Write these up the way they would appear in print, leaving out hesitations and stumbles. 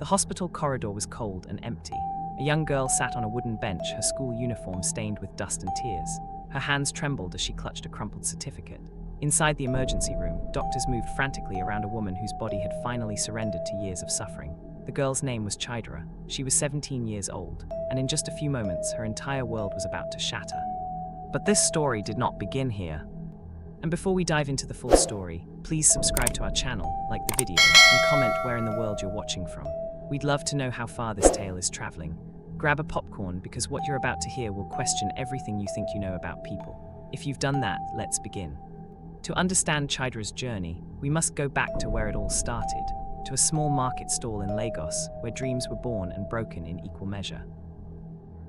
The hospital corridor was cold and empty. A young girl sat on a wooden bench, her school uniform stained with dust and tears. Her hands trembled as she clutched a crumpled certificate. Inside the emergency room, doctors moved frantically around a woman whose body had finally surrendered to years of suffering. The girl's name was Chidera. She was 17 years old, and in just a few moments, her entire world was about to shatter. But this story did not begin here. And before we dive into the full story, please subscribe to our channel, like the video, and comment where in the world you're watching from. We'd love to know how far this tale is traveling. Grab a popcorn because what you're about to hear will question everything you think you know about people. If you've done that, let's begin. To understand Chidera's journey, we must go back to where it all started, to a small market stall in Lagos, where dreams were born and broken in equal measure.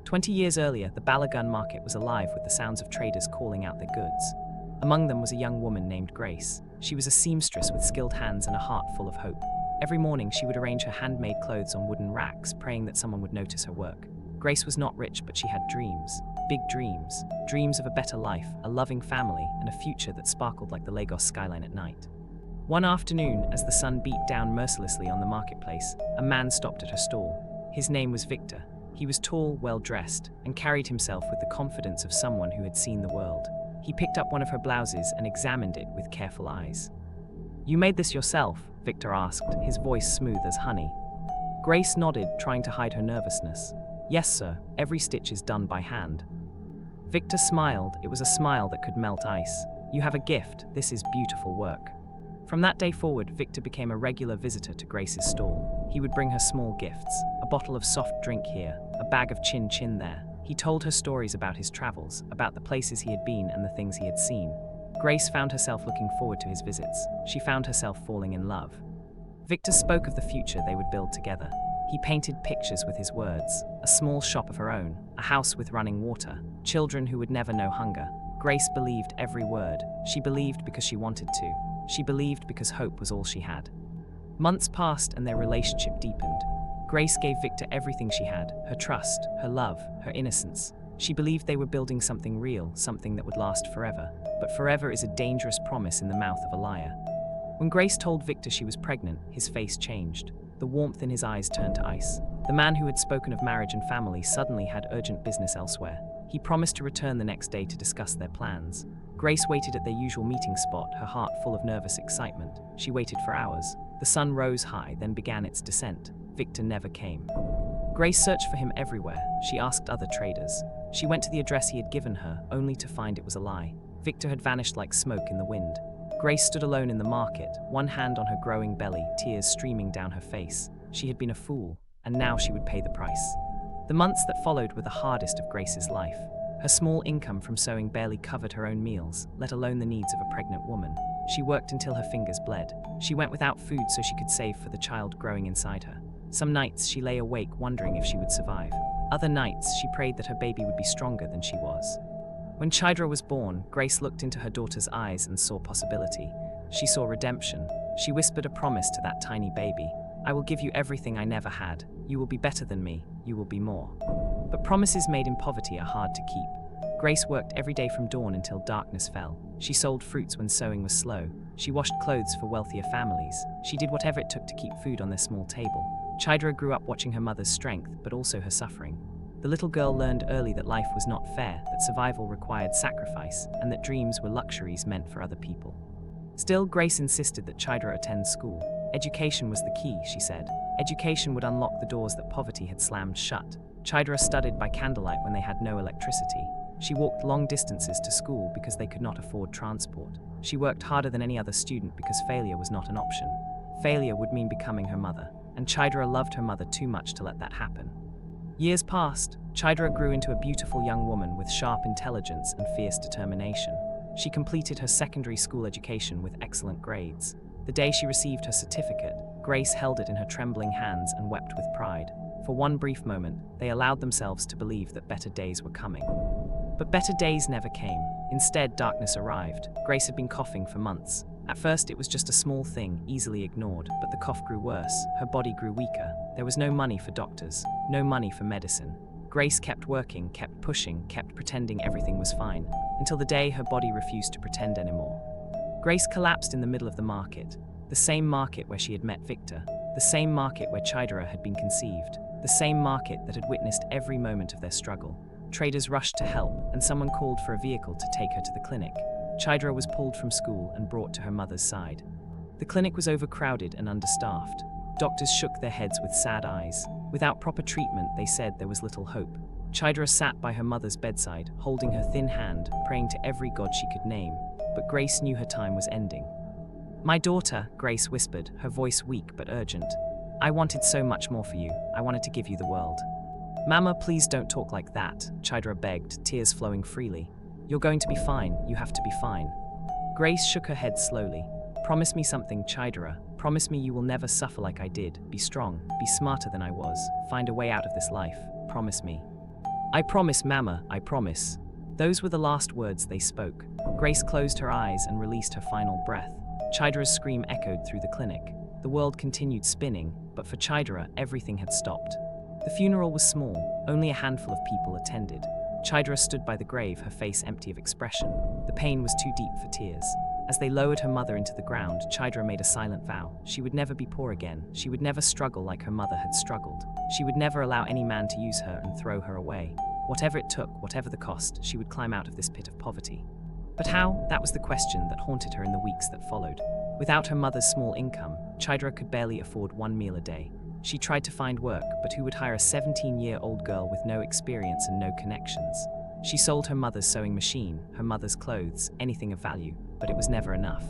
20 years earlier, the Balogun market was alive with the sounds of traders calling out their goods. Among them was a young woman named Grace. She was a seamstress with skilled hands and a heart full of hope. Every morning, she would arrange her handmade clothes on wooden racks, praying that someone would notice her work. Grace was not rich, but she had dreams. Big dreams. Dreams of a better life, a loving family, and a future that sparkled like the Lagos skyline at night. One afternoon, as the sun beat down mercilessly on the marketplace, a man stopped at her stall. His name was Victor. He was tall, well-dressed, and carried himself with the confidence of someone who had seen the world. He picked up one of her blouses and examined it with careful eyes. "You made this yourself?" Victor asked, his voice smooth as honey. Grace nodded, trying to hide her nervousness. "Yes, sir. Every stitch is done by hand." Victor smiled. It was a smile that could melt ice. "You have a gift. This is beautiful work." From that day forward, Victor became a regular visitor to Grace's stall. He would bring her small gifts, a bottle of soft drink here, a bag of chin-chin there. He told her stories about his travels, about the places he had been and the things he had seen. Grace found herself looking forward to his visits. She found herself falling in love. Victor spoke of the future they would build together. He painted pictures with his words, a small shop of her own, a house with running water, children who would never know hunger. Grace believed every word. She believed because she wanted to. She believed because hope was all she had. Months passed and their relationship deepened. Grace gave Victor everything she had, her trust, her love, her innocence. She believed they were building something real, something that would last forever. But forever is a dangerous promise in the mouth of a liar. When Grace told Victor she was pregnant, his face changed. The warmth in his eyes turned to ice. The man who had spoken of marriage and family suddenly had urgent business elsewhere. He promised to return the next day to discuss their plans. Grace waited at their usual meeting spot, her heart full of nervous excitement. She waited for hours. The sun rose high, then began its descent. Victor never came. Grace searched for him everywhere. She asked other traders. She went to the address he had given her, only to find it was a lie. Victor had vanished like smoke in the wind. Grace stood alone in the market, one hand on her growing belly, tears streaming down her face. She had been a fool, and now she would pay the price. The months that followed were the hardest of Grace's life. Her small income from sewing barely covered her own meals, let alone the needs of a pregnant woman. She worked until her fingers bled. She went without food so she could save for the child growing inside her. Some nights she lay awake wondering if she would survive. Other nights she prayed that her baby would be stronger than she was. When Chidera was born, Grace looked into her daughter's eyes and saw possibility. She saw redemption. She whispered a promise to that tiny baby. "I will give you everything I never had. You will be better than me. You will be more." But promises made in poverty are hard to keep. Grace worked every day from dawn until darkness fell. She sold fruits when sewing was slow. She washed clothes for wealthier families. She did whatever it took to keep food on their small table. Chidera grew up watching her mother's strength, but also her suffering. The little girl learned early that life was not fair, that survival required sacrifice, and that dreams were luxuries meant for other people. Still, Grace insisted that Chidera attend school. Education was the key, she said. Education would unlock the doors that poverty had slammed shut. Chidera studied by candlelight when they had no electricity. She walked long distances to school because they could not afford transport. She worked harder than any other student because failure was not an option. Failure would mean becoming her mother, and Chidera loved her mother too much to let that happen. Years passed. Chidera grew into a beautiful young woman with sharp intelligence and fierce determination. She completed her secondary school education with excellent grades. The day she received her certificate, Grace held it in her trembling hands and wept with pride. For one brief moment, they allowed themselves to believe that better days were coming. But better days never came. Instead, darkness arrived. Grace had been coughing for months. At first, it was just a small thing, easily ignored, but the cough grew worse. Her body grew weaker. There was no money for doctors, no money for medicine. Grace kept working, kept pushing, kept pretending everything was fine, until the day her body refused to pretend anymore. Grace collapsed in the middle of the market, the same market where she had met Victor. the same market where Chidera had been conceived, the same market that had witnessed every moment of their struggle. Traders rushed to help, and someone called for a vehicle to take her to the clinic. Chidera was pulled from school and brought to her mother's side. The clinic was overcrowded and understaffed. Doctors shook their heads with sad eyes. Without proper treatment, they said there was little hope. Chidera sat by her mother's bedside, holding her thin hand, praying to every god she could name. But Grace knew her time was ending. "My daughter," Grace whispered, her voice weak but urgent. "I wanted so much more for you. I wanted to give you the world." "Mama, please don't talk like that," Chidera begged, tears flowing freely. "You're going to be fine. You have to be fine." Grace shook her head slowly. "Promise me something, Chidera. Promise me you will never suffer like I did. Be strong. Be smarter than I was. Find a way out of this life. Promise me." "I promise, Mama. I promise." Those were the last words they spoke. Grace closed her eyes and released her final breath. Chidera's scream echoed through the clinic. The world continued spinning, but for Chidera, everything had stopped. The funeral was small. Only a handful of people attended. Chidera stood by the grave, her face empty of expression. The pain was too deep for tears. As they lowered her mother into the ground, Chidera made a silent vow. She would never be poor again. She would never struggle like her mother had struggled. She would never allow any man to use her and throw her away. Whatever it took, whatever the cost, she would climb out of this pit of poverty. But how? That was the question that haunted her in the weeks that followed. Without her mother's small income, Chidera could barely afford one meal a day. She tried to find work, but who would hire a 17-year-old girl with no experience and no connections? She sold her mother's sewing machine, her mother's clothes, anything of value, but it was never enough.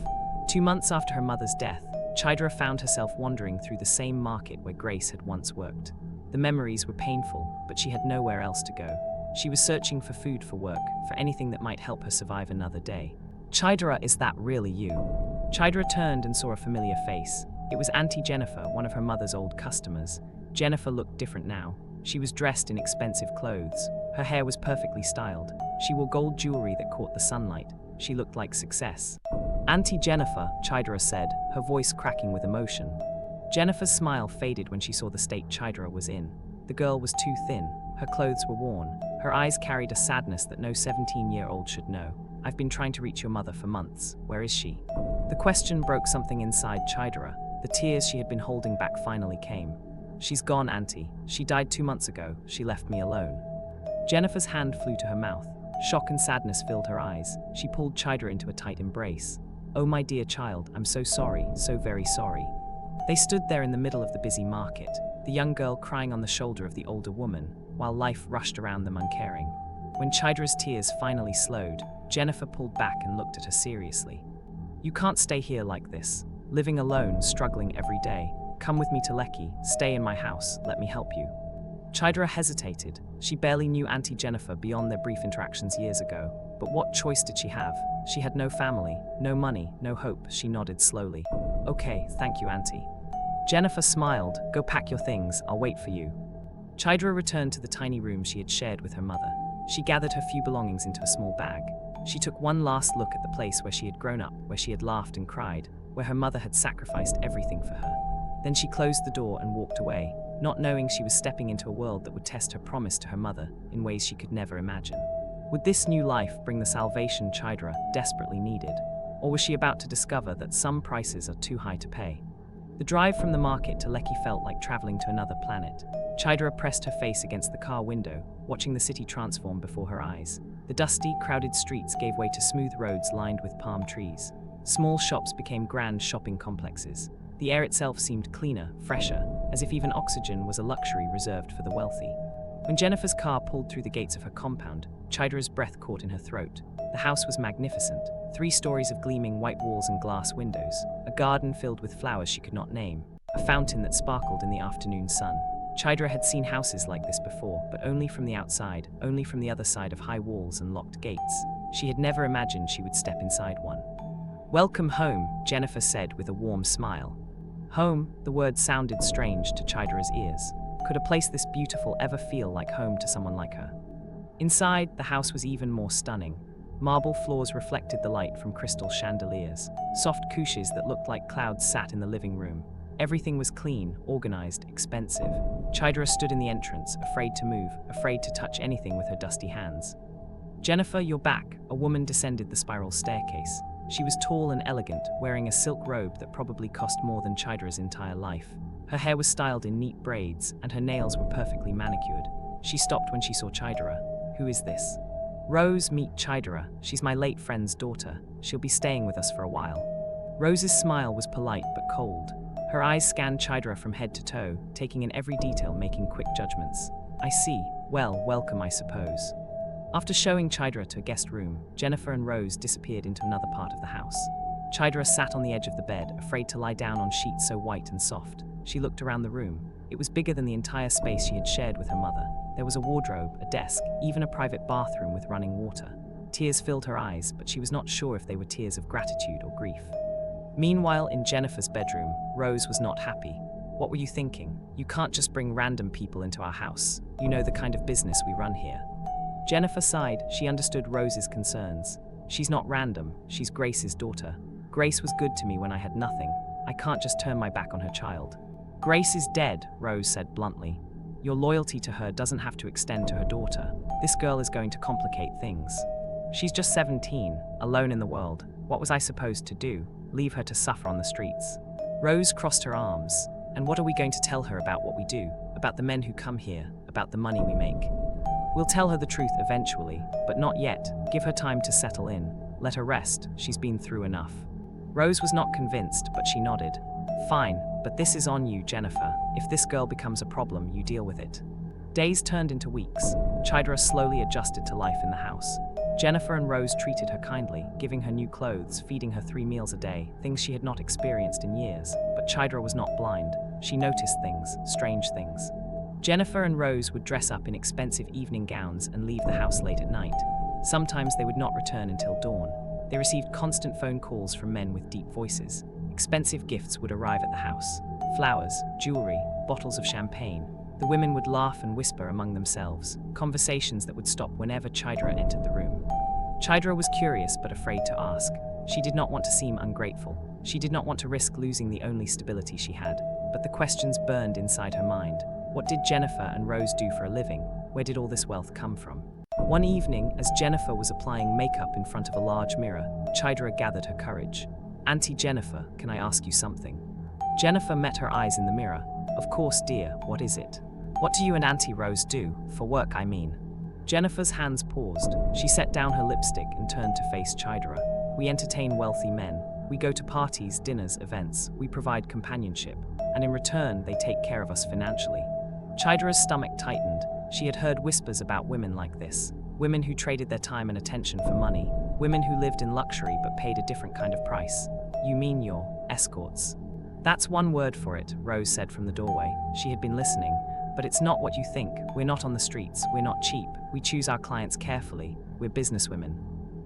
2 months after her mother's death, Chidera found herself wandering through the same market where Grace had once worked. The memories were painful, but she had nowhere else to go. She was searching for food, for work, for anything that might help her survive another day. "Chidera, is that really you?" Chidera turned and saw a familiar face. It was Auntie Jennifer, one of her mother's old customers. Jennifer looked different now. She was dressed in expensive clothes. Her hair was perfectly styled. She wore gold jewelry that caught the sunlight. She looked like success. "Auntie Jennifer," Chidera said, her voice cracking with emotion. Jennifer's smile faded when she saw the state Chidera was in. The girl was too thin. Her clothes were worn. Her eyes carried a sadness that no 17-year-old should know. "I've been trying to reach your mother for months. Where is she?" The question broke something inside Chidera. The tears she had been holding back finally came. "She's gone, Auntie. She died 2 months ago. She left me alone." Jennifer's hand flew to her mouth. Shock and sadness filled her eyes. She pulled Chidera into a tight embrace. "Oh, my dear child, I'm so sorry, so very sorry." They stood there in the middle of the busy market, the young girl crying on the shoulder of the older woman, while life rushed around them uncaring. When Chidera's tears finally slowed, Jennifer pulled back and looked at her seriously. "You can't stay here like this, living alone, struggling every day. Come with me to Lekki, stay in my house, let me help you." Chidera hesitated. She barely knew Auntie Jennifer beyond their brief interactions years ago. But what choice did she have? She had no family, no money, no hope. She nodded slowly. "Okay, thank you, Auntie." Jennifer smiled. "Go pack your things, I'll wait for you." Chidera returned to the tiny room she had shared with her mother. She gathered her few belongings into a small bag. She took one last look at the place where she had grown up, where she had laughed and cried, where her mother had sacrificed everything for her. Then she closed the door and walked away, not knowing she was stepping into a world that would test her promise to her mother in ways she could never imagine. Would this new life bring the salvation Chidera desperately needed? Or was she about to discover that some prices are too high to pay? The drive from the market to Lekki felt like traveling to another planet. Chidera pressed her face against the car window, watching the city transform before her eyes. The dusty, crowded streets gave way to smooth roads lined with palm trees. Small shops became grand shopping complexes. The air itself seemed cleaner, fresher, as if even oxygen was a luxury reserved for the wealthy. When Jennifer's car pulled through the gates of her compound, Chidera's breath caught in her throat. The house was magnificent. 3 stories of gleaming white walls and glass windows, a garden filled with flowers she could not name, a fountain that sparkled in the afternoon sun. Chidera had seen houses like this before, but only from the outside, only from the other side of high walls and locked gates. She had never imagined she would step inside one. "Welcome home," Jennifer said with a warm smile. Home, the word sounded strange to Chidera's ears. Could a place this beautiful ever feel like home to someone like her? Inside, the house was even more stunning. Marble floors reflected the light from crystal chandeliers. Soft couches that looked like clouds sat in the living room. Everything was clean, organized, expensive. Chidera stood in the entrance, afraid to move, afraid to touch anything with her dusty hands. "Jennifer, you're back." A woman descended the spiral staircase. She was tall and elegant, wearing a silk robe that probably cost more than Chidera's entire life. Her hair was styled in neat braids, and her nails were perfectly manicured. She stopped when she saw Chidera. "Who is this?" "Rose, meet Chidera. She's my late friend's daughter. She'll be staying with us for a while." Rose's smile was polite but cold. Her eyes scanned Chidera from head to toe, taking in every detail, making quick judgments. "I see. Well, welcome, I suppose." After showing Chidera to a guest room, Jennifer and Rose disappeared into another part of the house. Chidera sat on the edge of the bed, afraid to lie down on sheets so white and soft. She looked around the room. It was bigger than the entire space she had shared with her mother. There was a wardrobe, a desk, even a private bathroom with running water. Tears filled her eyes, but she was not sure if they were tears of gratitude or grief. Meanwhile, in Jennifer's bedroom, Rose was not happy. "What were you thinking? You can't just bring random people into our house. You know the kind of business we run here." Jennifer sighed. She understood Rose's concerns. "She's not random. She's Grace's daughter. Grace was good to me when I had nothing. I can't just turn my back on her child." "Grace is dead," Rose said bluntly. "Your loyalty to her doesn't have to extend to her daughter. This girl is going to complicate things. She's just 17, alone in the world. What was I supposed to do? Leave her to suffer on the streets?" Rose crossed her arms. "And what are we going to tell her about what we do? About the men who come here? About the money we make?" "We'll tell her the truth eventually, but not yet. Give her time to settle in. Let her rest. She's been through enough." Rose was not convinced, but she nodded. "Fine, but this is on you, Jennifer. If this girl becomes a problem, you deal with it." Days turned into weeks. Chidera slowly adjusted to life in the house. Jennifer and Rose treated her kindly, giving her new clothes, feeding her 3 meals a day, things she had not experienced in years. But Chidera was not blind. She noticed things, strange things. Jennifer and Rose would dress up in expensive evening gowns and leave the house late at night. Sometimes they would not return until dawn. They received constant phone calls from men with deep voices. Expensive gifts would arrive at the house. Flowers, jewelry, bottles of champagne. The women would laugh and whisper among themselves, conversations that would stop whenever Chidera entered the room. Chidera was curious but afraid to ask. She did not want to seem ungrateful. She did not want to risk losing the only stability she had. But the questions burned inside her mind. What did Jennifer and Rose do for a living? Where did all this wealth come from? One evening, as Jennifer was applying makeup in front of a large mirror, Chidera gathered her courage. "Auntie Jennifer, can I ask you something?" Jennifer met her eyes in the mirror. "Of course, dear, what is it?" "What do you and Auntie Rose do? For work, I mean." Jennifer's hands paused. She set down her lipstick and turned to face Chidera. "We entertain wealthy men. We go to parties, dinners, events. We provide companionship. And in return, they take care of us financially." Chidera's stomach tightened. She had heard whispers about women like this. Women who traded their time and attention for money. Women who lived in luxury but paid a different kind of price. "You mean your escorts?" "That's one word for it," Rose said from the doorway. She had been listening. "But it's not what you think. We're not on the streets. We're not cheap. We choose our clients carefully. We're businesswomen."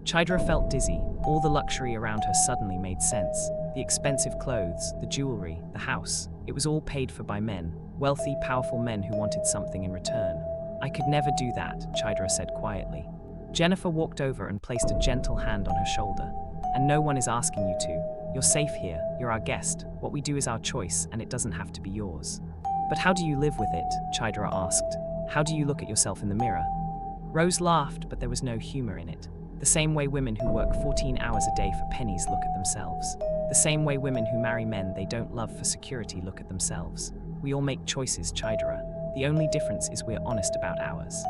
Chidera felt dizzy. All the luxury around her suddenly made sense. The expensive clothes, the jewelry, the house. It was all paid for by men. Wealthy, powerful men who wanted something in return. "I could never do that," Chidera said quietly. Jennifer walked over and placed a gentle hand on her shoulder. "And no one is asking you to. You're safe here. You're our guest. What we do is our choice, and it doesn't have to be yours." "But how do you live with it?" Chidera asked. "How do you look at yourself in the mirror?" Rose laughed, but there was no humor in it. The same way women who work 14 hours a day for pennies look at themselves. The same way women who marry men they don't love for security look at themselves. We all make choices, Chidera. The only difference is we're honest about ours.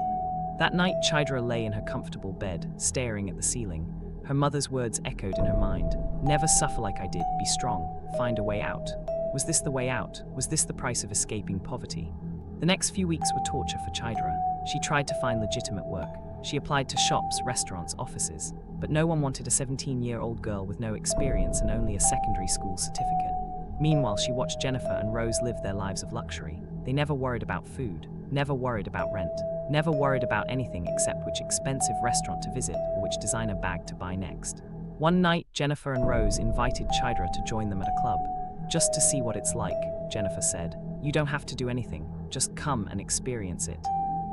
That night, Chidera lay in her comfortable bed, staring at the ceiling. Her mother's words echoed in her mind. "Never suffer like I did. Be strong. Find a way out." Was this the way out? Was this the price of escaping poverty? The next few weeks were torture for Chidera. She tried to find legitimate work. She applied to shops, restaurants, offices. But no one wanted a 17-year-old girl with no experience and only a secondary school certificate. Meanwhile, she watched Jennifer and Rose live their lives of luxury. They never worried about food, never worried about rent, never worried about anything except which expensive restaurant to visit or which designer bag to buy next. One night, Jennifer and Rose invited Chidera to join them at a club. "Just to see what it's like," Jennifer said. "You don't have to do anything, just come and experience it."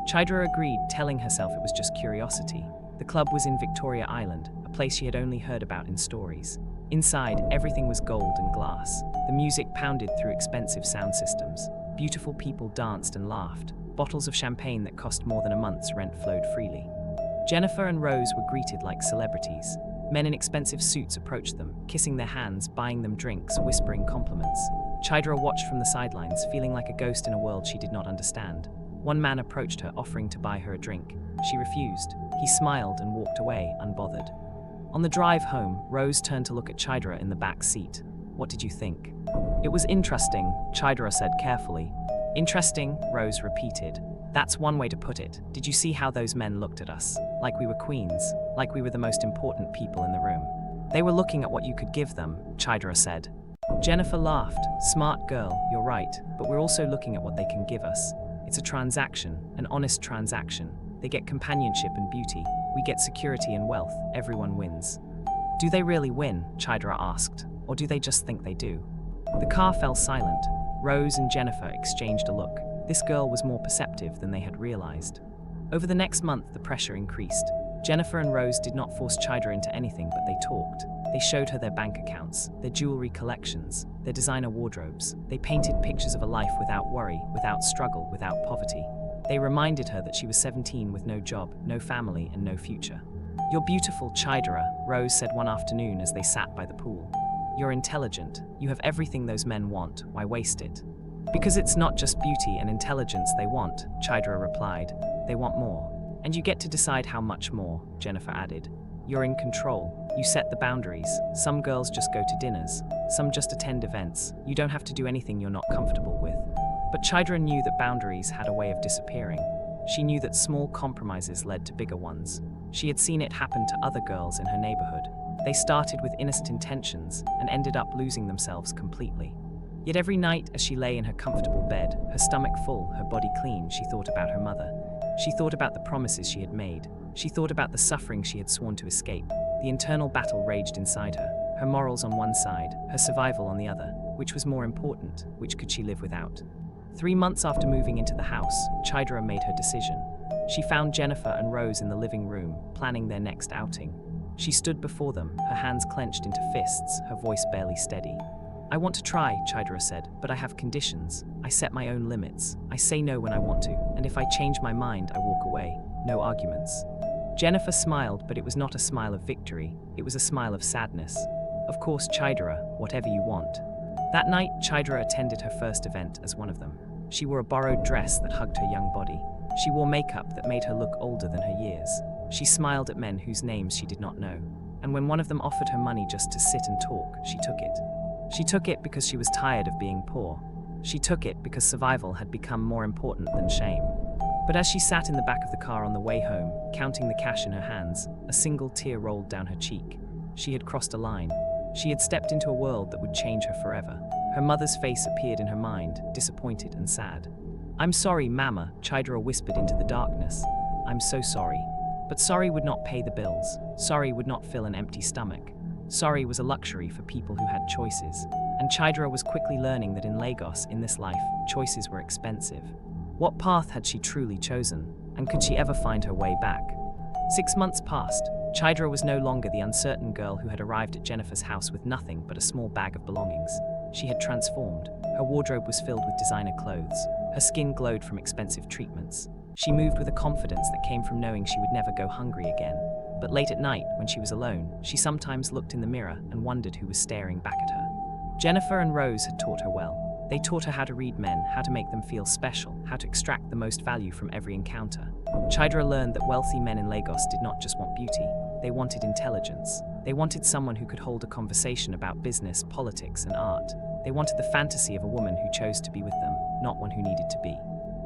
Chidera agreed, telling herself it was just curiosity. The club was in Victoria Island, a place she had only heard about in stories. Inside, everything was gold and glass. The music pounded through expensive sound systems. Beautiful people danced and laughed. Bottles of champagne that cost more than a month's rent flowed freely. Jennifer and Rose were greeted like celebrities. Men in expensive suits approached them, kissing their hands, buying them drinks, whispering compliments. Chidra watched from the sidelines, feeling like a ghost in a world she did not understand. One man approached her, offering to buy her a drink. She refused. He smiled and walked away, unbothered. On the drive home, Rose turned to look at Chidra in the back seat. "What did you think?" "It was interesting," Chidra said carefully. "Interesting," Rose repeated. "That's one way to put it. Did you see how those men looked at us? Like we were queens, like we were the most important people in the room." "They were looking at what you could give them," Chidra said. Jennifer laughed. "Smart girl, you're right, but we're also looking at what they can give us. It's a transaction, an honest transaction. They get companionship and beauty. We get security and wealth. Everyone wins." "Do they really win?" Chidra asked. "Or do they just think they do?" The car fell silent. Rose and Jennifer exchanged a look. This girl was more perceptive than they had realized. Over the next month, the pressure increased. Jennifer and Rose did not force Chidra into anything, but they talked. They showed her their bank accounts, their jewelry collections, their designer wardrobes. They painted pictures of a life without worry, without struggle, without poverty. They reminded her that she was 17 with no job, no family, and no future. "You're beautiful, Chidra," Rose said one afternoon as they sat by the pool. "You're intelligent. You have everything those men want. Why waste it?" "Because it's not just beauty and intelligence they want," Chidra replied. "They want more. And you get to decide how much more," Jennifer added. "You're in control. You set the boundaries. Some girls just go to dinners. Some just attend events. You don't have to do anything you're not comfortable with." But Chidra knew that boundaries had a way of disappearing. She knew that small compromises led to bigger ones. She had seen it happen to other girls in her neighborhood. They started with innocent intentions and ended up losing themselves completely. Yet every night as she lay in her comfortable bed, her stomach full, her body clean, she thought about her mother. She thought about the promises she had made. She thought about the suffering she had sworn to escape. The internal battle raged inside her morals on one side, her survival on the other. Which was more important? Which could she live without? 3 months after moving into the house, Chidra made her decision. She found Jennifer and Rose in the living room, planning their next outing. She stood before them, her hands clenched into fists, her voice barely steady. "I want to try," Chidra said, "but I have conditions. I set my own limits. I say no when I want to, and if I change my mind, I walk away. No arguments." Jennifer smiled, but it was not a smile of victory. It was a smile of sadness. "Of course, Chidra, whatever you want." That night, Chidra attended her first event as one of them. She wore a borrowed dress that hugged her young body. She wore makeup that made her look older than her years. She smiled at men whose names she did not know. And when one of them offered her money just to sit and talk, she took it. She took it because she was tired of being poor. She took it because survival had become more important than shame. But as she sat in the back of the car on the way home, counting the cash in her hands, a single tear rolled down her cheek. She had crossed a line. She had stepped into a world that would change her forever. Her mother's face appeared in her mind, disappointed and sad. "I'm sorry, Mama," Chidra whispered into the darkness. "I'm so sorry." But sorry would not pay the bills. Sorry would not fill an empty stomach. Sorry was a luxury for people who had choices. And Chidra was quickly learning that in Lagos, in this life, choices were expensive. What path had she truly chosen? And could she ever find her way back? 6 months passed. Chidra was no longer the uncertain girl who had arrived at Jennifer's house with nothing but a small bag of belongings. She had transformed. Her wardrobe was filled with designer clothes. Her skin glowed from expensive treatments. She moved with a confidence that came from knowing she would never go hungry again. But late at night, when she was alone, she sometimes looked in the mirror and wondered who was staring back at her. Jennifer and Rose had taught her well. They taught her how to read men, how to make them feel special, how to extract the most value from every encounter. Chidra learned that wealthy men in Lagos did not just want beauty, they wanted intelligence. They wanted someone who could hold a conversation about business, politics, and art. They wanted the fantasy of a woman who chose to be with them, not one who needed to be.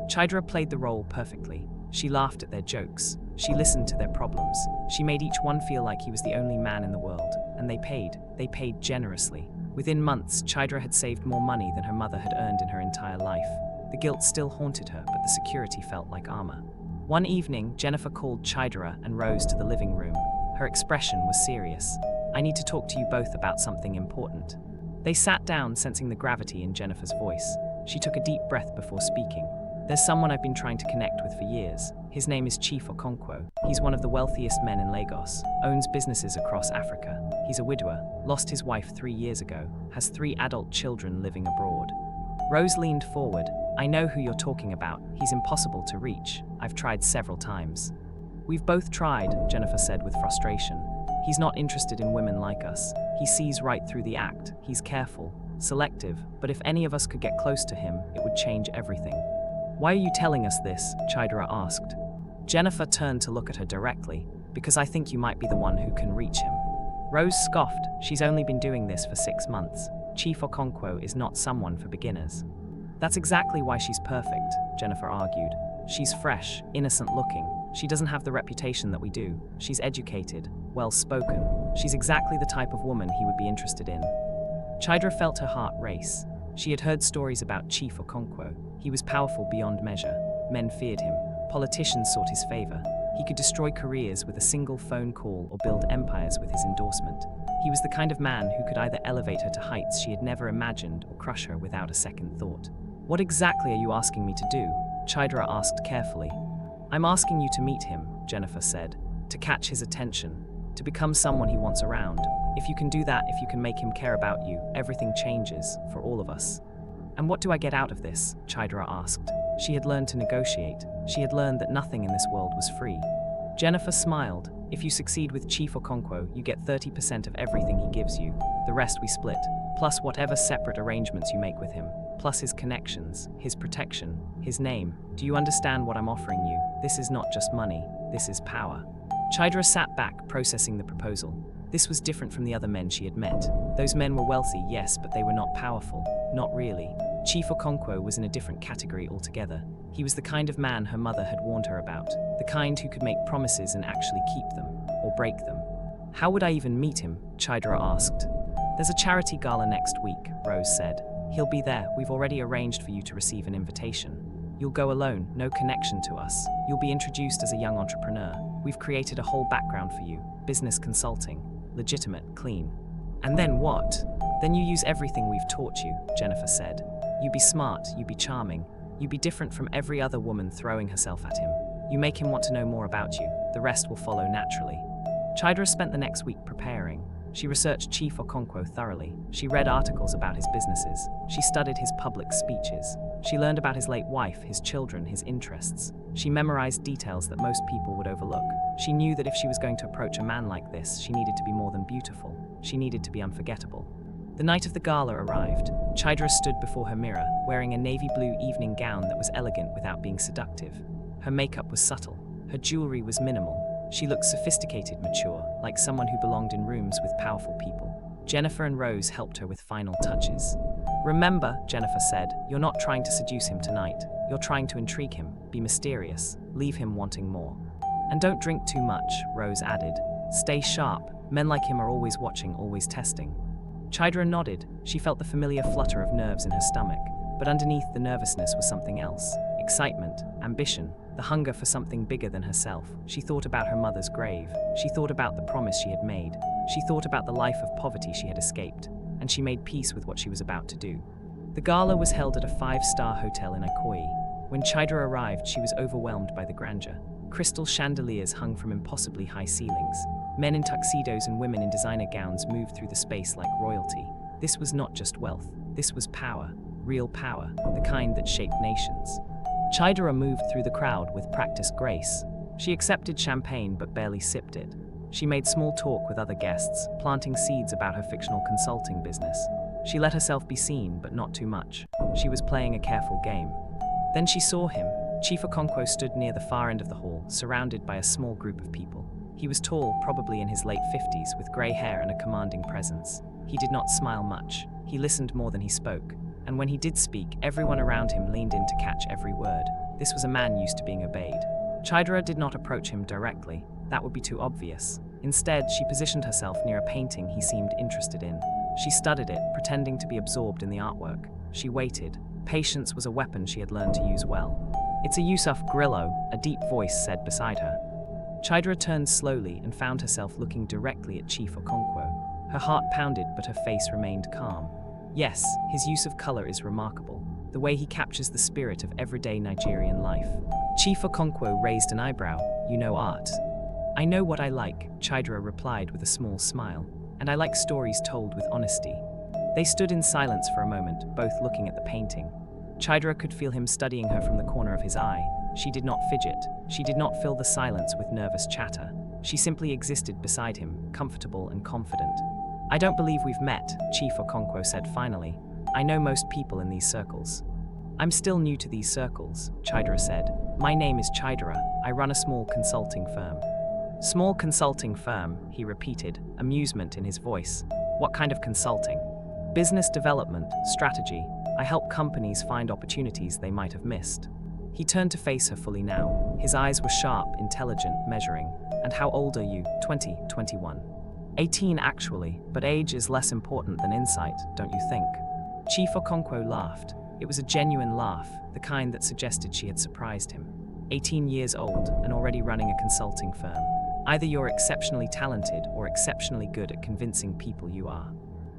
Chidra played the role perfectly. She laughed at their jokes. She listened to their problems. She made each one feel like he was the only man in the world. And they paid generously. Within months, Chidra had saved more money than her mother had earned in her entire life. The guilt still haunted her, but the security felt like armor. One evening, Jennifer called Chidra and Rose to the living room. Her expression was serious. "I need to talk to you both about something important." They sat down, sensing the gravity in Jennifer's voice. She took a deep breath before speaking. "There's someone I've been trying to connect with for years. His name is Chief Okonkwo. He's one of the wealthiest men in Lagos, owns businesses across Africa. He's a widower, lost his wife 3 years ago, has 3 adult children living abroad." Rose leaned forward. "I know who you're talking about. He's impossible to reach. I've tried several times." "We've both tried," Jennifer said with frustration. "He's not interested in women like us. He sees right through the act. He's careful. selective, but if any of us could get close to him, it would change everything. Why are you telling us this? Chidera asked. Jennifer turned to look at her directly. Because I think you might be the one who can reach him. Rose scoffed. She's only been doing this for 6 months. Chief Okonkwo is not someone for beginners. That's exactly why she's perfect, Jennifer argued. She's fresh, innocent looking. She doesn't have the reputation that we do. She's educated, well-spoken. She's exactly the type of woman he would be interested in. Chidera felt her heart race. She had heard stories about Chief Okonkwo. He was powerful beyond measure. Men feared him. Politicians sought his favor. He could destroy careers with a single phone call or build empires with his endorsement. He was the kind of man who could either elevate her to heights she had never imagined or crush her without a second thought. What exactly are you asking me to do? Chidera asked carefully. I'm asking you to meet him, Jennifer said, to catch his attention, to become someone he wants around. If you can do that, if you can make him care about you, everything changes for all of us. And what do I get out of this? Chidera asked. She had learned to negotiate. She had learned that nothing in this world was free. Jennifer smiled. If you succeed with Chief Okonkwo, you get 30% of everything he gives you. The rest we split, plus whatever separate arrangements you make with him, plus his connections, his protection, his name. Do you understand what I'm offering you? This is not just money, this is power. Chidera sat back, processing the proposal. This was different from the other men she had met. Those men were wealthy, yes, but they were not powerful. Not really. Chief Okonkwo was in a different category altogether. He was the kind of man her mother had warned her about, the kind who could make promises and actually keep them, or break them. How would I even meet him? Chidera asked. There's a charity gala next week, Rose said. He'll be there. We've already arranged for you to receive an invitation. You'll go alone, no connection to us. You'll be introduced as a young entrepreneur. We've created a whole background for you, business consulting, legitimate, clean. And then what? Then you use everything we've taught you, Jennifer said. You be smart, you be charming, you be different from every other woman throwing herself at him. You make him want to know more about you, the rest will follow naturally. Chidera spent the next week preparing. She researched Chief Okonkwo thoroughly. She read articles about his businesses. She studied his public speeches. She learned about his late wife, his children, his interests. She memorized details that most people would overlook. She knew that if she was going to approach a man like this, she needed to be more than beautiful. She needed to be unforgettable. The night of the gala arrived. Chidera stood before her mirror, wearing a navy blue evening gown that was elegant without being seductive. Her makeup was subtle. Her jewelry was minimal. She looked sophisticated, mature, like someone who belonged in rooms with powerful people. Jennifer and Rose helped her with final touches. Remember, Jennifer said, you're not trying to seduce him tonight. You're trying to intrigue him, be mysterious, leave him wanting more. And don't drink too much, Rose added. Stay sharp. Men like him are always watching, always testing. Chidera nodded. She felt the familiar flutter of nerves in her stomach, but underneath the nervousness was something else. Excitement, ambition, the hunger for something bigger than herself. She thought about her mother's grave. She thought about the promise she had made. She thought about the life of poverty she had escaped, and she made peace with what she was about to do. The gala was held at a 5-star hotel in Ikoyi. When Chidera arrived, she was overwhelmed by the grandeur. Crystal chandeliers hung from impossibly high ceilings. Men in tuxedos and women in designer gowns moved through the space like royalty. This was not just wealth. This was power. Real power. The kind that shaped nations. Chidera moved through the crowd with practiced grace. She accepted champagne but barely sipped it. She made small talk with other guests, planting seeds about her fictional consulting business. She let herself be seen, but not too much. She was playing a careful game. Then she saw him. Chief Okonkwo stood near the far end of the hall, surrounded by a small group of people. He was tall, probably in his late 50s, with grey hair and a commanding presence. He did not smile much. He listened more than he spoke. And when he did speak, everyone around him leaned in to catch every word. This was a man used to being obeyed. Chidera did not approach him directly. That would be too obvious. Instead, she positioned herself near a painting he seemed interested in. She studied it, pretending to be absorbed in the artwork. She waited. Patience was a weapon she had learned to use well. It's a Yusuf Grillo, a deep voice said beside her. Chidera turned slowly and found herself looking directly at Chief Okonkwo. Her heart pounded, but her face remained calm. Yes, his use of color is remarkable, the way he captures the spirit of everyday Nigerian life. Chief Okonkwo raised an eyebrow. You know art. I know what I like, Chidera replied with a small smile, and I like stories told with honesty. They stood in silence for a moment, both looking at the painting. Chidera could feel him studying her from the corner of his eye. She did not fidget. She did not fill the silence with nervous chatter. She simply existed beside him, comfortable and confident. I don't believe we've met, Chief Okonkwo said finally. I know most people in these circles. I'm still new to these circles, Chidera said. My name is Chidera. I run a small consulting firm. Small consulting firm, he repeated, amusement in his voice. What kind of consulting? Business development, strategy. I help companies find opportunities they might have missed. He turned to face her fully now. His eyes were sharp, intelligent, measuring. And how old are you? 20, 21. 18 actually, but age is less important than insight, don't you think? Chief Okonkwo laughed. It was a genuine laugh, the kind that suggested she had surprised him. 18 years old and already running a consulting firm. Either you're exceptionally talented or exceptionally good at convincing people you are.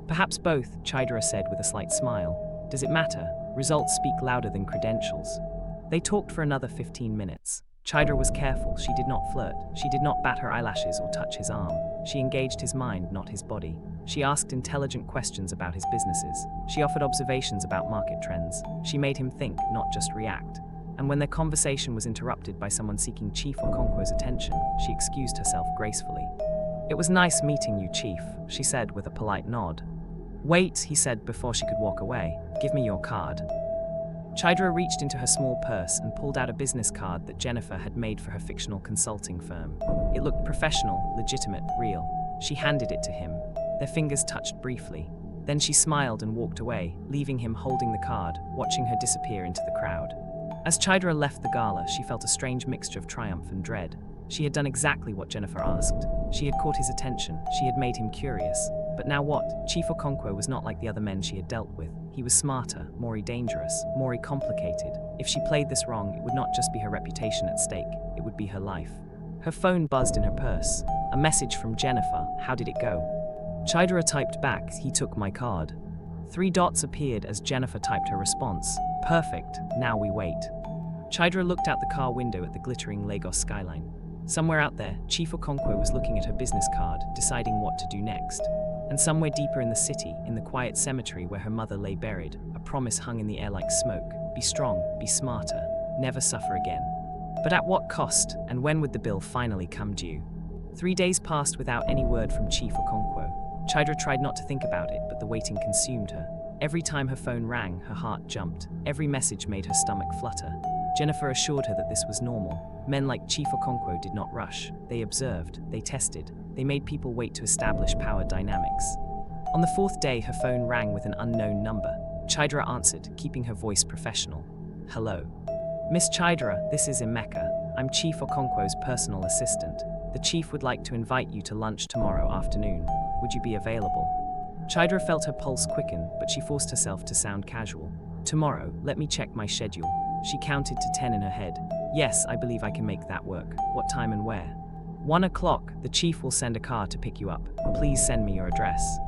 Perhaps both, Chidera said with a slight smile. Does it matter? Results speak louder than credentials. They talked for another 15 minutes. Chidera was careful. She did not flirt. She did not bat her eyelashes or touch his arm. She engaged his mind, not his body. She asked intelligent questions about his businesses. She offered observations about market trends. She made him think, not just react. And when their conversation was interrupted by someone seeking Chief Okonkwo's attention, she excused herself gracefully. It was nice meeting you, Chief, she said with a polite nod. Wait, he said before she could walk away. Give me your card. Chidera reached into her small purse and pulled out a business card that Jennifer had made for her fictional consulting firm. It looked professional, legitimate, real. She handed it to him. Their fingers touched briefly. Then she smiled and walked away, leaving him holding the card, watching her disappear into the crowd. As Chidera left the gala, she felt a strange mixture of triumph and dread. She had done exactly what Jennifer asked. She had caught his attention. She had made him curious. But now what? Chief Okonkwo was not like the other men she had dealt with. He was smarter, more dangerous, more complicated. If she played this wrong, it would not just be her reputation at stake, it would be her life. Her phone buzzed in her purse. A message from Jennifer. How did it go? Chidera typed back, he took my card. 3 dots appeared as Jennifer typed her response. Perfect, now we wait. Chidera looked out the car window at the glittering Lagos skyline. Somewhere out there, Chief Okonkwo was looking at her business card, deciding what to do next. And somewhere deeper in the city, in the quiet cemetery where her mother lay buried, a promise hung in the air like smoke. Be strong, be smarter, never suffer again. But at what cost, and when would the bill finally come due? 3 days passed without any word from Chief Okonkwo. Chidera tried not to think about it, but the waiting consumed her. Every time her phone rang, her heart jumped. Every message made her stomach flutter. Jennifer assured her that this was normal. Men like Chief Okonkwo did not rush. They observed, they tested, they made people wait to establish power dynamics. On the 4th day, her phone rang with an unknown number. Chidera answered, keeping her voice professional. Hello. Miss Chidera, this is Emeka. I'm Chief Okonkwo's personal assistant. The chief would like to invite you to lunch tomorrow afternoon. Would you be available? Chidera felt her pulse quicken, but she forced herself to sound casual. Tomorrow, let me check my schedule. She counted to 10 in her head. Yes, I believe I can make that work. What time and where? 1 o'clock. The chief will send a car to pick you up. Please send me your address.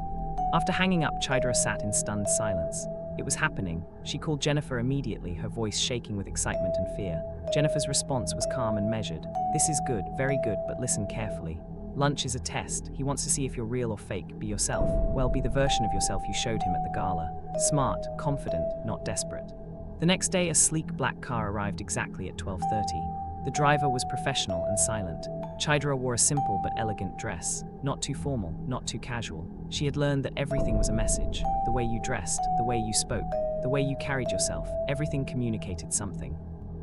After hanging up, Chidera sat in stunned silence. It was happening. She called Jennifer immediately, her voice shaking with excitement and fear. Jennifer's response was calm and measured. This is good, very good, but listen carefully. Lunch is a test. He wants to see if you're real or fake. Be yourself. Well, be the version of yourself you showed him at the gala. Smart, confident, not desperate. The next day, a sleek black car arrived exactly at 12:30. The driver was professional and silent. Chidera wore a simple but elegant dress. Not too formal, not too casual. She had learned that everything was a message. The way you dressed, the way you spoke, the way you carried yourself, everything communicated something.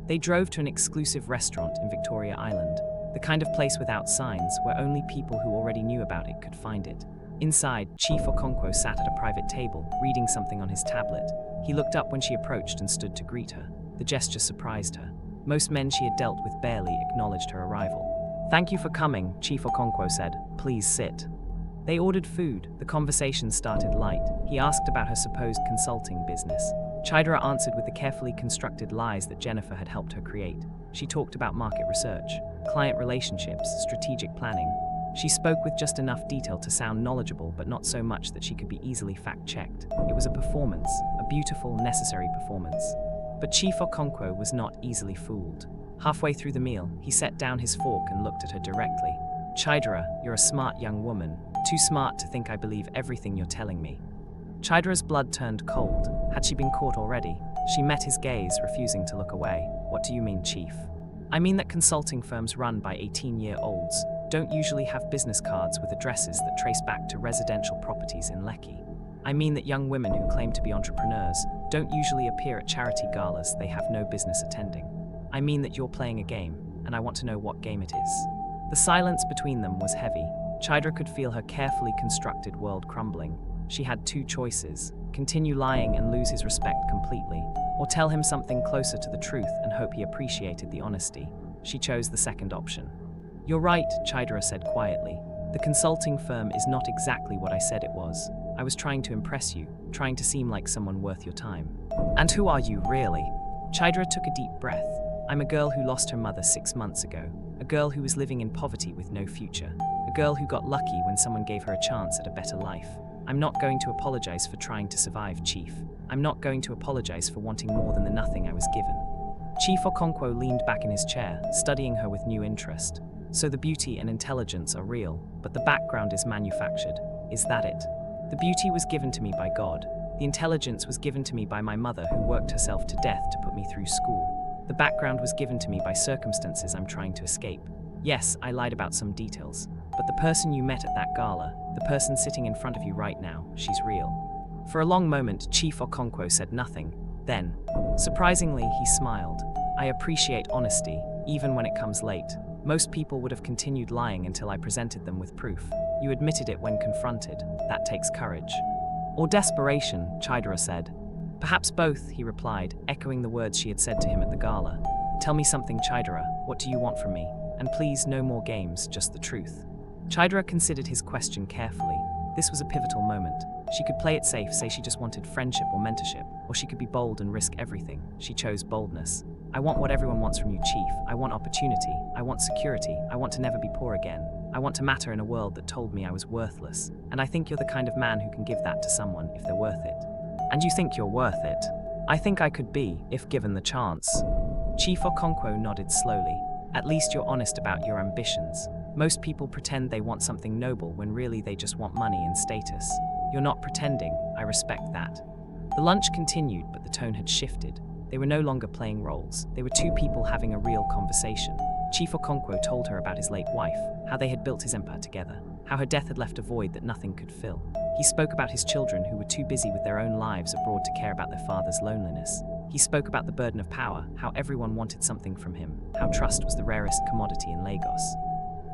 They drove to an exclusive restaurant in Victoria Island. The kind of place without signs, where only people who already knew about it could find it. Inside, Chief Okonkwo sat at a private table, reading something on his tablet. He looked up when she approached and stood to greet her. The gesture surprised her. Most men she had dealt with barely acknowledged her arrival. Thank you for coming, Chief Okonkwo said. Please sit. They ordered food. The conversation started light. He asked about her supposed consulting business. Chidera answered with the carefully constructed lies that Jennifer had helped her create. She talked about market research, client relationships, strategic planning. She spoke with just enough detail to sound knowledgeable, but not so much that she could be easily fact-checked. It was a performance, a beautiful, necessary performance. But Chief Okonkwo was not easily fooled. Halfway through the meal, he set down his fork and looked at her directly. Chidera, you're a smart young woman. Too smart to think I believe everything you're telling me. Chidera's blood turned cold. Had she been caught already? She met his gaze, refusing to look away. What do you mean, Chief? I mean that consulting firms run by 18-year-olds. don't usually have business cards with addresses that trace back to residential properties in Lekki. I mean that young women who claim to be entrepreneurs don't usually appear at charity galas they have no business attending. I mean that you're playing a game, and I want to know what game it is. The silence between them was heavy. Chidra could feel her carefully constructed world crumbling. She had two choices: continue lying and lose his respect completely, or tell him something closer to the truth and hope he appreciated the honesty. She chose the second option. "You're right," Chidra said quietly. "The consulting firm is not exactly what I said it was. I was trying to impress you, trying to seem like someone worth your time." "And who are you, really?" Chidra took a deep breath. "I'm a girl who lost her mother 6 months ago, a girl who was living in poverty with no future, a girl who got lucky when someone gave her a chance at a better life. I'm not going to apologize for trying to survive, Chief. I'm not going to apologize for wanting more than the nothing I was given." Chief Okonkwo leaned back in his chair, studying her with new interest. "So the beauty and intelligence are real, but the background is manufactured. Is that it? The beauty was given to me by God. The intelligence was given to me by my mother, who worked herself to death to put me through school. The background was given to me by circumstances I'm trying to escape. Yes, I lied about some details, but the person you met at that gala, the person sitting in front of you right now, she's real." For a long moment, Chief Okonkwo said nothing. Then, surprisingly, he smiled. "I appreciate honesty, even when it comes late. Most people would have continued lying until I presented them with proof. You admitted it when confronted. That takes courage." "Or desperation," Chidra said. "Perhaps both," he replied, echoing the words she had said to him at the gala. "Tell me something, Chidra. What do you want from me? And please, no more games, just the truth." Chidra considered his question carefully. This was a pivotal moment. She could play it safe, say she just wanted friendship or mentorship, or she could be bold and risk everything. She chose boldness. "I want what everyone wants from you, Chief. I want opportunity. I want security. I want to never be poor again. I want to matter in a world that told me I was worthless. And I think you're the kind of man who can give that to someone if they're worth it." "And you think you're worth it?" "I think I could be, if given the chance." Chief Okonkwo nodded slowly. "At least you're honest about your ambitions. Most people pretend they want something noble when really they just want money and status. You're not pretending. I respect that." The lunch continued, but the tone had shifted. They were no longer playing roles. They were two people having a real conversation. Chief Okonkwo told her about his late wife, how they had built his empire together, how her death had left a void that nothing could fill. He spoke about his children who were too busy with their own lives abroad to care about their father's loneliness. He spoke about the burden of power, how everyone wanted something from him, how trust was the rarest commodity in Lagos.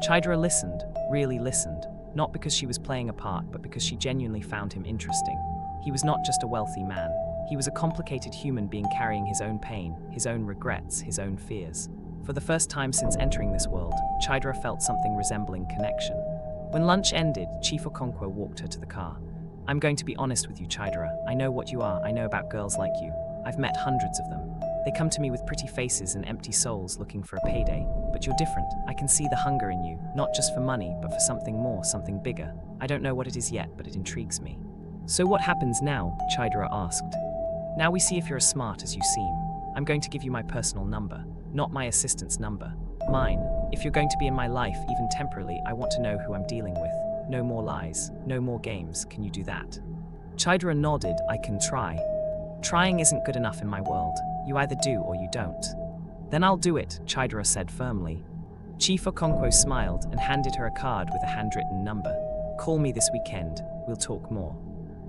Chidra listened, really listened, not because she was playing a part, but because she genuinely found him interesting. He was not just a wealthy man. He was a complicated human being carrying his own pain, his own regrets, his own fears. For the first time since entering this world, Chidra felt something resembling connection. When lunch ended, Chief Okonkwo walked her to the car. "I'm going to be honest with you, Chidra. I know what you are. I know about girls like you. I've met hundreds of them. They come to me with pretty faces and empty souls looking for a payday. But you're different. I can see the hunger in you, not just for money, but for something more, something bigger. I don't know what it is yet, but it intrigues me." "So what happens now?" Chidra asked. "Now we see if you're as smart as you seem. I'm going to give you my personal number, not my assistant's number. Mine. If you're going to be in my life, even temporarily, I want to know who I'm dealing with. No more lies, no more games. Can you do that?" Chidra nodded. "I can try. Trying isn't good enough in my world. You either do or you don't." "Then I'll do it," Chidra said firmly. Chief Okonkwo smiled and handed her a card with a handwritten number. "Call me this weekend. We'll talk more."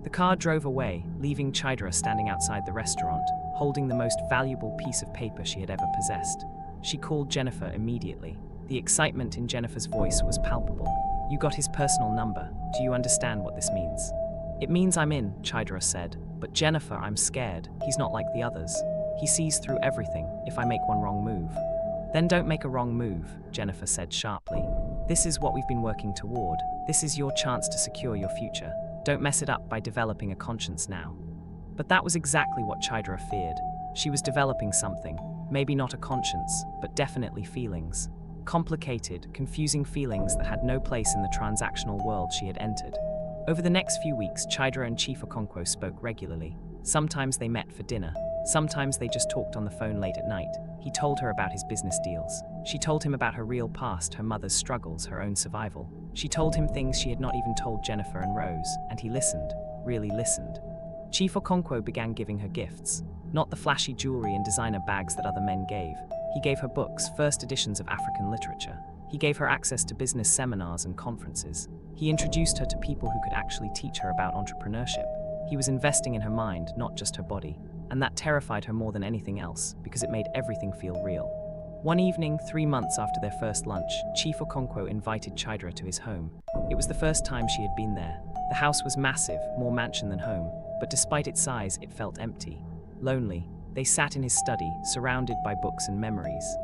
The car drove away, leaving Chidra standing outside the restaurant, holding the most valuable piece of paper she had ever possessed. She called Jennifer immediately. The excitement in Jennifer's voice was palpable. "You got his personal number. Do you understand what this means?" "It means I'm in," Chidra said. "But Jennifer, I'm scared. He's not like the others. He sees through everything if I make one wrong move." "Then don't make a wrong move," Jennifer said sharply. "This is what we've been working toward. This is your chance to secure your future. Don't mess it up by developing a conscience now." But that was exactly what Chidra feared. She was developing something, maybe not a conscience, but definitely feelings. Complicated, confusing feelings that had no place in the transactional world she had entered. Over the next few weeks, Chidra and Chief Okonkwo spoke regularly. Sometimes they met for dinner. Sometimes they just talked on the phone late at night. He told her about his business deals. She told him about her real past, her mother's struggles, her own survival. She told him things she had not even told Jennifer and Rose, and he listened, really listened. Chief Okonkwo began giving her gifts. Not the flashy jewelry and designer bags that other men gave. He gave her books, first editions of African literature. He gave her access to business seminars and conferences. He introduced her to people who could actually teach her about entrepreneurship. He was investing in her mind, not just her body. And that terrified her more than anything else, because it made everything feel real. One evening, 3 months after their first lunch, Chief Okonkwo invited Chidera to his home. It was the first time she had been there. The house was massive, more mansion than home, but despite its size, it felt empty. Lonely, they sat in his study, surrounded by books and memories.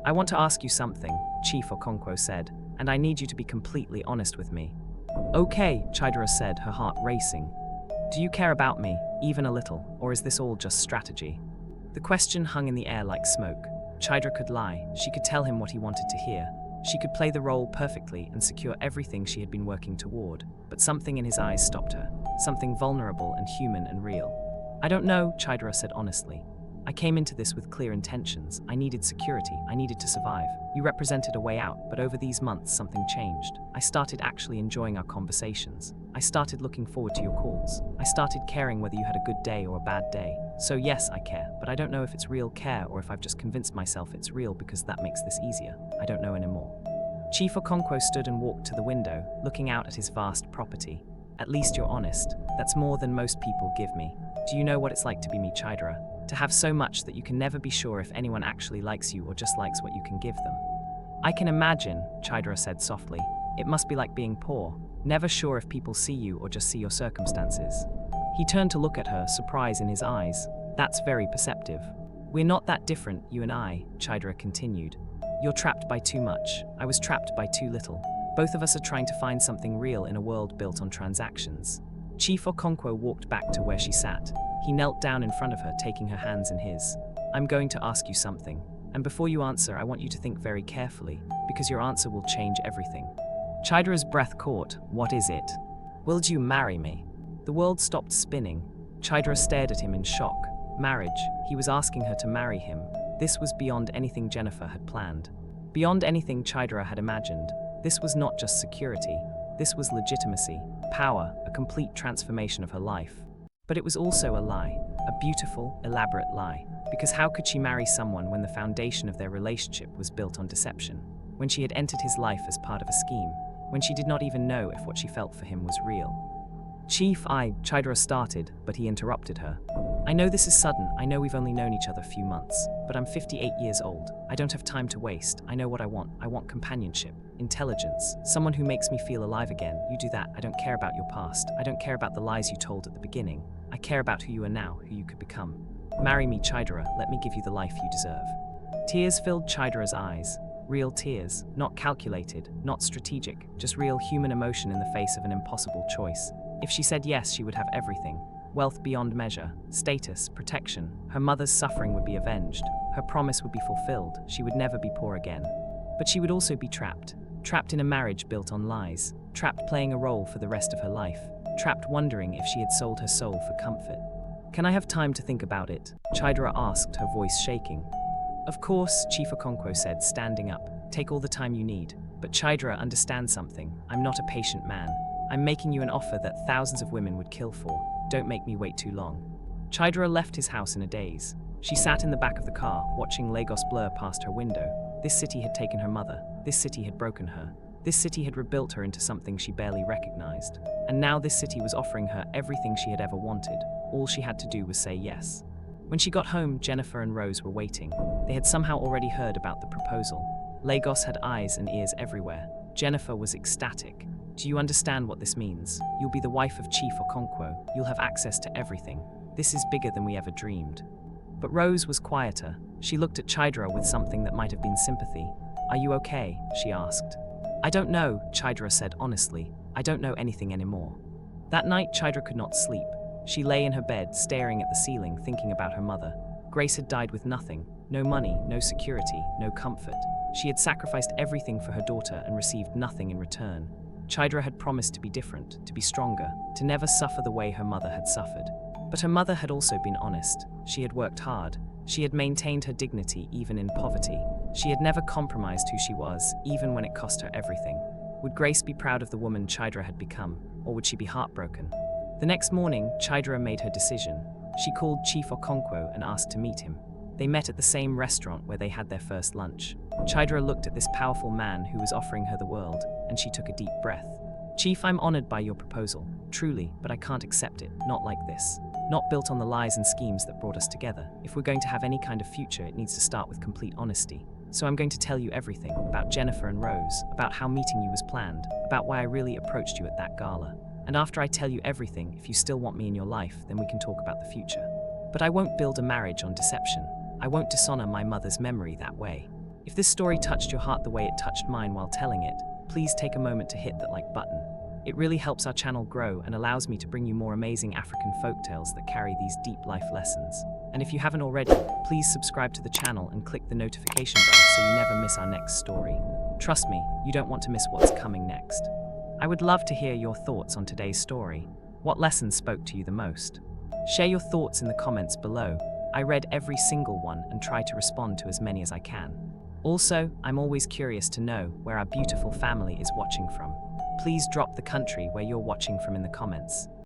"I want to ask you something," Chief Okonkwo said, "and I need you to be completely honest with me." "Okay," Chidera said, her heart racing. "Do you care about me, even a little, or is this all just strategy?" The question hung in the air like smoke. Chidera could lie, she could tell him what he wanted to hear. She could play the role perfectly and secure everything she had been working toward, but something in his eyes stopped her, something vulnerable and human and real. "I don't know," Chidera said honestly. "I came into this with clear intentions. I needed security, I needed to survive. You represented a way out, but over these months something changed. I started actually enjoying our conversations. I started looking forward to your calls. I started caring whether you had a good day or a bad day. So yes, I care, but I don't know if it's real care or if I've just convinced myself it's real because that makes this easier. I don't know anymore." Chief Okonkwo stood and walked to the window, looking out at his vast property. "At least you're honest. That's more than most people give me. Do you know what it's like to be me, Chidera? To have so much that you can never be sure if anyone actually likes you or just likes what you can give them." "I can imagine," Chidera said softly. "It must be like being poor, never sure if people see you or just see your circumstances." He turned to look at her, surprise in his eyes. "That's very perceptive." "We're not that different, you and I," Chidera continued. "You're trapped by too much. I was trapped by too little. Both of us are trying to find something real in a world built on transactions." Chief Okonkwo walked back to where she sat. He knelt down in front of her, taking her hands in his. "I'm going to ask you something. And before you answer, I want you to think very carefully, because your answer will change everything." Chidera's breath caught. "What is it?" "Will you marry me?" The world stopped spinning. Chidera stared at him in shock. Marriage. He was asking her to marry him. This was beyond anything Jennifer had planned. Beyond anything Chidera had imagined. This was not just security. This was legitimacy, power, a complete transformation of her life. But it was also a lie, a beautiful, elaborate lie. Because how could she marry someone when the foundation of their relationship was built on deception? When she had entered his life as part of a scheme? When she did not even know if what she felt for him was real? Chidera started, but he interrupted her. "I know this is sudden, I know we've only known each other a few months, but I'm 58 years old. I don't have time to waste. I know what I want. I want companionship, intelligence, someone who makes me feel alive again. You do that. I don't care about your past. I don't care about the lies you told at the beginning. I care about who you are now, who you could become. Marry me, Chidera. Let me give you the life you deserve." Tears filled Chidera's eyes. Real tears, not calculated, not strategic, just real human emotion in the face of an impossible choice. If she said yes, she would have everything. Wealth beyond measure, status, protection. Her mother's suffering would be avenged. Her promise would be fulfilled. She would never be poor again. But she would also be trapped. Trapped in a marriage built on lies. Trapped playing a role for the rest of her life. Trapped wondering if she had sold her soul for comfort. "Can I have time to think about it?" Chidera asked, her voice shaking. "Of course," Chief Okonkwo said, standing up. "Take all the time you need. But Chidera, understand something. I'm not a patient man. I'm making you an offer that thousands of women would kill for. Don't make me wait too long." Chidera left his house in a daze. She sat in the back of the car, watching Lagos blur past her window. This city had taken her mother. This city had broken her. This city had rebuilt her into something she barely recognized. And now this city was offering her everything she had ever wanted. All she had to do was say yes. When she got home, Jennifer and Rose were waiting. They had somehow already heard about the proposal. Lagos had eyes and ears everywhere. Jennifer was ecstatic. "Do you understand what this means? You'll be the wife of Chief Okonkwo. You'll have access to everything. This is bigger than we ever dreamed." But Rose was quieter. She looked at Chidera with something that might have been sympathy. "Are you okay?" she asked. "I don't know," Chidera said honestly. "I don't know anything anymore." That night, Chidera could not sleep. She lay in her bed, staring at the ceiling, thinking about her mother. Grace had died with nothing. No money, no security, no comfort. She had sacrificed everything for her daughter and received nothing in return. Chidera had promised to be different, to be stronger, to never suffer the way her mother had suffered. But her mother had also been honest. She had worked hard. She had maintained her dignity even in poverty. She had never compromised who she was, even when it cost her everything. Would Grace be proud of the woman Chidera had become, or would she be heartbroken? The next morning, Chidera made her decision. She called Chief Okonkwo and asked to meet him. They met at the same restaurant where they had their first lunch. Chidra looked at this powerful man who was offering her the world, and she took a deep breath. Chief, I'm honored by your proposal, truly, but I can't accept it, not like this. Not built on the lies and schemes that brought us together. If we're going to have any kind of future, it needs to start with complete honesty. So I'm going to tell you everything, about Jennifer and Rose, about how meeting you was planned, about why I really approached you at that gala. And after I tell you everything, if you still want me in your life, then we can talk about the future. But I won't build a marriage on deception. I won't dishonor my mother's memory that way. If this story touched your heart the way it touched mine while telling it, please take a moment to hit that like button. It really helps our channel grow and allows me to bring you more amazing African folktales that carry these deep life lessons. And if you haven't already, please subscribe to the channel and click the notification bell so you never miss our next story. Trust me, you don't want to miss what's coming next. I would love to hear your thoughts on today's story. What lessons spoke to you the most? Share your thoughts in the comments below. I read every single one and try to respond to as many as I can. Also, I'm always curious to know where our beautiful family is watching from. Please drop the country where you're watching from in the comments.